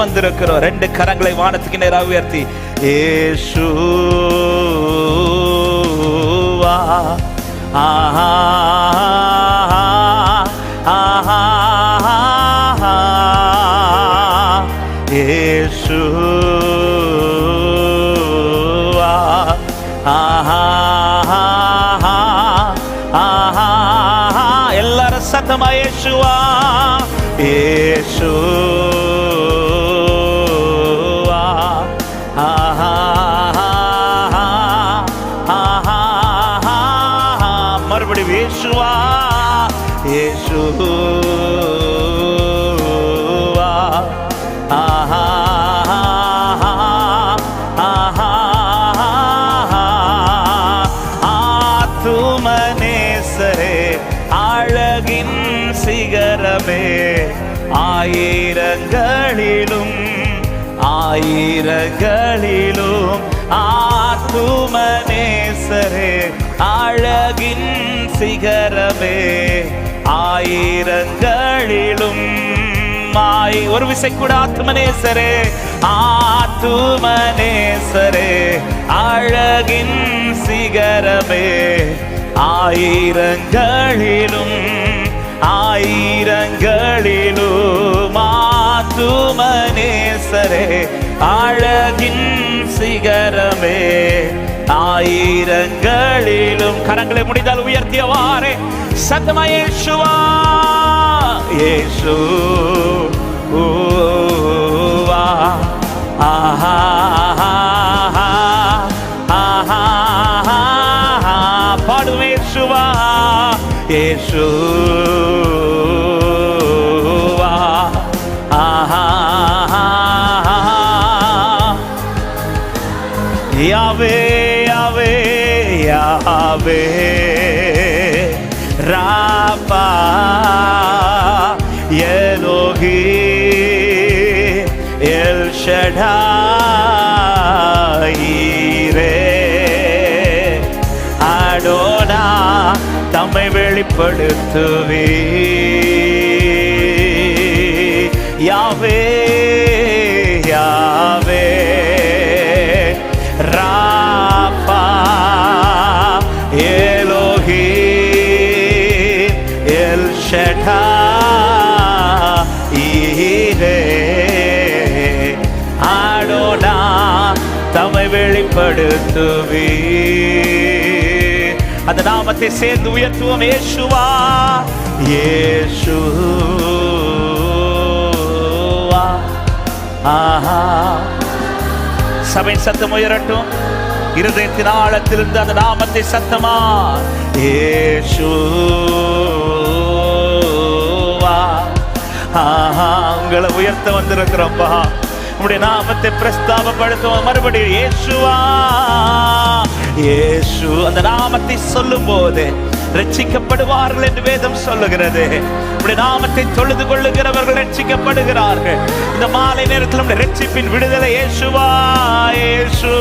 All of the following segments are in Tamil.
வந்திருக்கிறோம். 2 கரங்களை வானத்துக்கு நேராக உயர்த்தி இயேசுவா ஆஹா ஆஹா இயேசுவா ஆஹா ஆஹா எல்லாரும் சத்தமா இயேசுவா இயேசுவா ஆஹா ஆஹா மறுபடியும் இயேசுவா இயேசுவா ஆஹா ஆத்துமனேசரே அழகின் சிகரமே ஆயிரங்களிலும் ஆத்துமனேசரே அழகின் சிகரமே ஆயிரங்களிலும் ஒரு விசை கூட ஆத்துமனேசரே அழகின் சிகரமே ஆயிரங்களிலும் ஆத்துமனேசரே அழகின் சிகரமே ஆயிரங்களிலும் கரங்களை முடிந்தால் உயர்த்தியவாறே சத்தமா இயேசுவா இயேசுவா ஆஹா ஆஹா பாடுவே இயேசுவா இயேசுவா ஆஹா யாவே யாவே யாவே ராபா எலோஹி எல் ஷடாய் ரே அடோனா தம்மை வெளிப்படுத்துவே யாவே யாவே ராபா எலோஹி எல் ஷடாய் ரே அடோனா தம்மை வெளிப்படுத்துவே அந்த நாமத்தை சேர்ந்து உயர்த்துவோம் இயேசுவா இயேசுவா ஆஹா சபையின் சத்தம் உயரட்டும். இருதயத்தின் ஆழத்திலிருந்து அந்த நாமத்தை சத்தமா இயேசுவா ஆஹா உங்களை உயர்த்த வந்திருக்கிறோம்பா. உங்களுடைய நாமத்தை பிரஸ்தாபப்படுத்துவோம். மறுபடியும் இயேசுவா இயேசு அந்த நாமத்தை சொல்லும் போது ரட்சிக்கப்படுவார்கள் என்று வேதம் சொல்லுகிறது. உடைய நாமத்தை தொழுது கொள்ளுகிறவர்கள் ரட்சிக்கப்படுகிறார்கள். இந்த மாலை நேரத்தில் உடைய ரட்சிப்பின் விடுதலை இயேசுவா இயேசு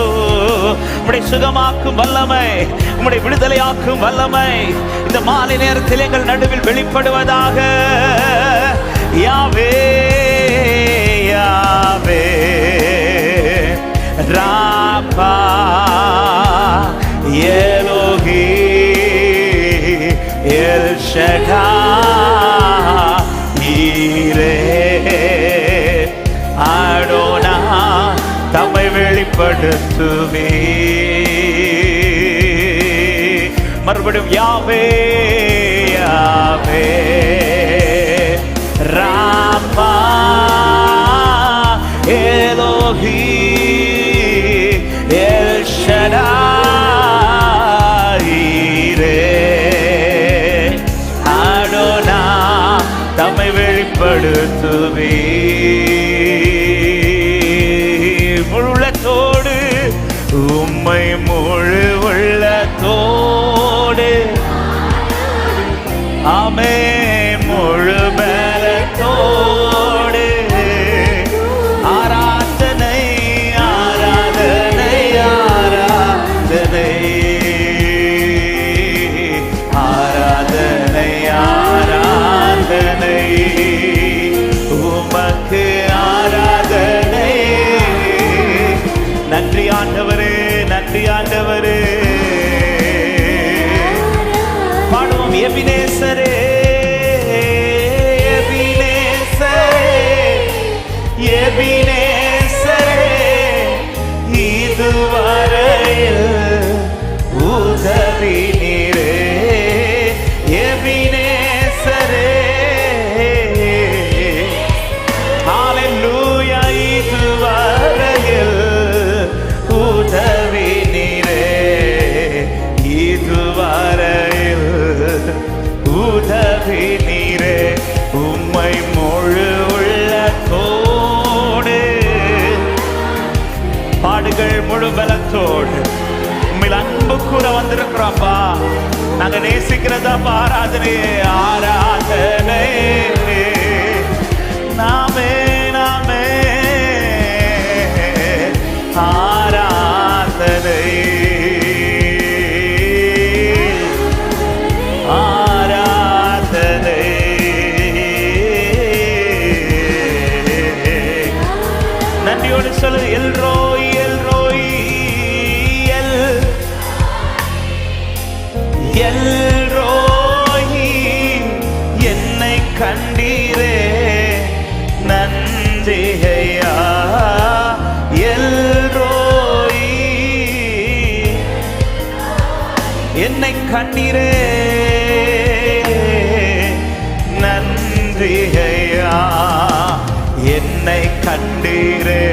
உடைய சுகமாக்கும் வல்லமை உடைய விடுதலையாக்கும் வல்லமை இந்த மாலை நேரத்தில் எங்கள் நடுவில் வெளிப்படுவதாக. யாவே யாவே ராபா எலோஹி எல் ஷடாய் ரே அடோனா தம்மை வெளிப்படுத்துவே. மறுபடியும் யாவே யாவே ராபா எலோஹி எல் ஷடாய் ரே அடோனா தம்மை வெளிப்படுத்துவே. முழுத்தோடு உம்மை முழு உள்ளத்தோடு ஆமே முழு பலத்தோடு ஆராதனை ஆராதனை ஆராதனை ஆராதனை ஆராதனை உமக்கு ஆராதனை எபினேசரே இதுவரையில் உதவி நீரே. எபினேசரே ஹல்லேலூயா இதுவரையில் உதவி நீரே. இதுவரையில் உதவி நீரே. உம்மை முழு உள்ளத்தோடு பாடுகள் முழு பலத்தோடு உண்மையில் அன்பு கூட வந்திருக்கிறோம்ப்பா. நாங்க நேசிக்கிறதா ஆராதனை ஆராதனை நாமே நாமே ஆராதனை ஆராதனை. நன்றியோடு சொல்லு எல்ரோய் எல்ரோய் எல்ரோய் என்னை கண்டீரே நன்றி ஐயா. எல்ரோய் என்னை கண்டீரே நன்றி ஐயா. என்னை கண்டீரே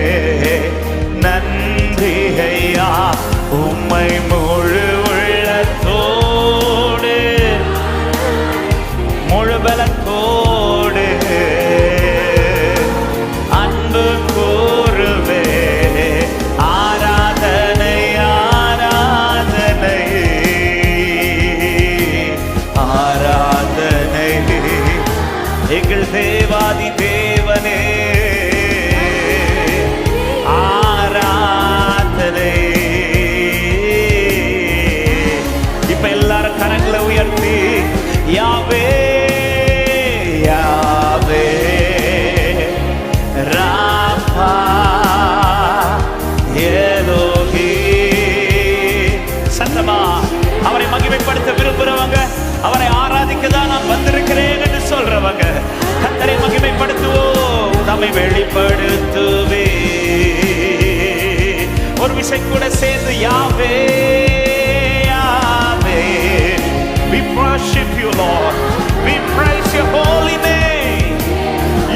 நன்றி ஐயா. உம்மை முழு உள்ளத்தோடு முழு பலத்தோடு அன்பு கூறுவே. ஆராதனை ஆராதனை ஆராதனை எங்கள் தேவாதி தேவனே ஆராதனை. இப்ப எல்லாரும் கரங்களை உயர்த்தி யாவே யாவே ராபா எலோஹி. சத்தமா அவரை மகிமைப்படுத்த விரும்புறவங்க, அவரை ஆராதிக்க தான் நான் வந்திருக்கிறேன் என்று சொல்றவங்க கர்த்தரை மகிமைப்படுத்துவோம். நம்மை வெளிப்படுத்துவே ஒரு விஷயம் கூட சேர்ந்து யாவே யாவே. We worship you Lord, we praise your holy name.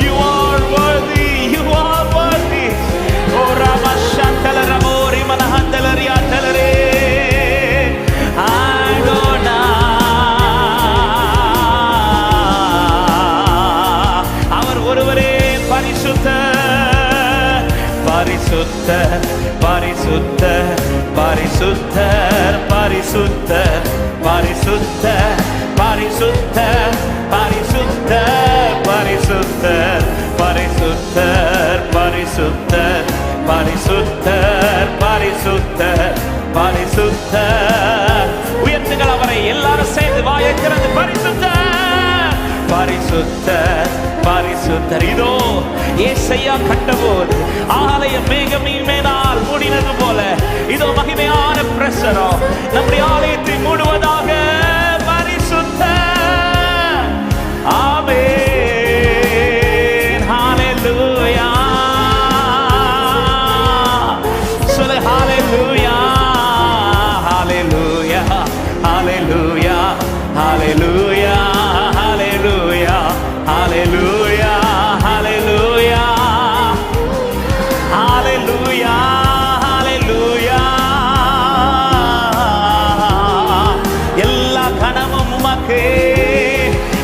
You are worthy, you are worthy. Oh Ramashantala Ramori Manahandalaria Talare Adonai. அவர் ஒருவரே பரிசுத்தர் பரிசுத்தர் பரிசுத்தர் பரிசுத்தர் பரிசுத்தர் பரிசுத்தர் பரிசுத்தர் பரிசுத்தர் பரிசுத்தர் பரிசுத்தர் பரிசுத்தர் பரிசுத்தர் பரிசுத்தர் பரிசுத்தர். உயர்த்துங்கள் அவரை எல்லாரும் சேர்ந்து வாயை திறந்து பரிசுத்தர் பரிசுத்தர் பரிசுத்தர். இதோ ஏசையா கண்டபோது ஆலயம் மேகமின் மேலால் மூடினது போல இதோ மகிமையான பிரசனம் நம்முடைய ஆலயத்தை மூடுவதாக. பரிசுத்தர் ஆமென் ஹல்லேலூயா. சொல்லு ஹல்லேலூயா ஹல்லேலூயா ஹல்லேலூயா ஹல்லேலூயா ஹல்லேலூயா ஹல்லேலூயா ஹல்லேலூயா ஹல்லேலூயா ஹல்லேலூயா. எல்லா கணமும் உமக்கே.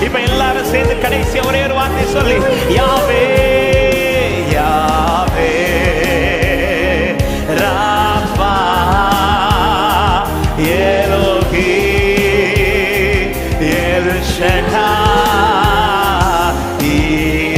இப்ப எல்லாரும் சேர்ந்து கடைசி ஒரே ஒரு வார்த்தை சொல்லி யாவே